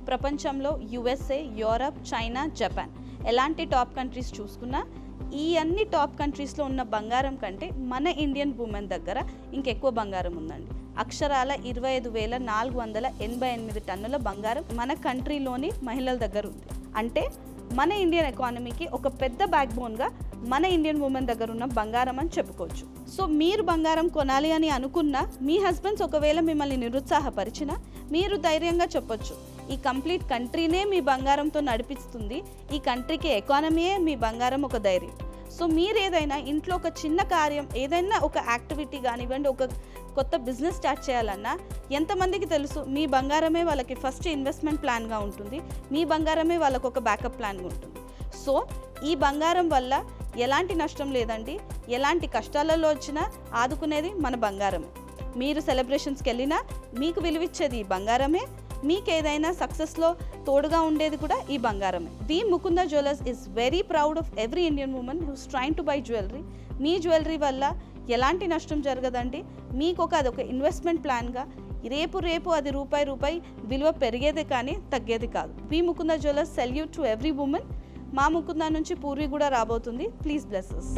ప్రపంచంలో USA, Europe, China, Japan ఎలాంటి top countries చూసుకున్నా ఈ అన్ని టాప్ కంట్రీస్లో ఉన్న బంగారం కంటే మన ఇండియన్ ఉమెన్ దగ్గర ఇంకెక్కువ బంగారం ఉందండి. అక్షరాల 25,488 టన్నుల బంగారం మన కంట్రీలోని మహిళల దగ్గర ఉంది. అంటే మన ఇండియన్ ఎకానమీకి ఒక పెద్ద బ్యాక్ బోన్గా మన ఇండియన్ ఉమెన్ దగ్గర ఉన్న బంగారం అని చెప్పుకోవచ్చు. సో మీరు బంగారం కొనాలి అని అనుకున్నా, మీ హస్బెండ్స్ ఒకవేళ మిమ్మల్ని నిరుత్సాహపరిచినా మీరు ధైర్యంగా చెప్పొచ్చు, ఈ కంప్లీట్ కంట్రీనే మీ బంగారంతో నడిపిస్తుంది, ఈ కంట్రీకి ఎకానమీయే మీ బంగారం ఒక ధైర్యం. సో మీరు ఏదైనా ఇంట్లో ఒక చిన్న కార్యం, ఏదైనా ఒక యాక్టివిటీ కానివ్వండి, ఒక కొత్త బిజినెస్ స్టార్ట్ చేయాలన్నా ఎంతమందికి తెలుసు మీ బంగారమే వాళ్ళకి ఫస్ట్ ఇన్వెస్ట్మెంట్ ప్లాన్గా ఉంటుంది, మీ బంగారమే వాళ్ళకు ఒక బ్యాకప్ ప్లాన్గా ఉంటుంది. సో ఈ బంగారం వల్ల ఎలాంటి నష్టం లేదండి. ఎలాంటి కష్టాలలో వచ్చినా ఆదుకునేది మన బంగారమే. మీరు సెలబ్రేషన్స్కి వెళ్ళినా మీకు విలువిచ్చేది ఈ బంగారమే, మీకు ఏదైనా సక్సెస్లో తోడుగా ఉండేది కూడా ఈ బంగారమే. We Mukunda Jewellers is very proud of every Indian women who's trying to buy jewellery. మీ జ్యువెలరీ వల్ల ఎలాంటి నష్టం జరగదండి. మీకు అదొక ఇన్వెస్ట్మెంట్ ప్లాన్గా రేపు అది రూపాయి విలువ పెరిగేదే కానీ తగ్గేది కాదు. We Mukunda Jewellers salute to every women. మా ముకుంద నుంచి పూర్వి కూడా రాబోతుంది. Please bless us.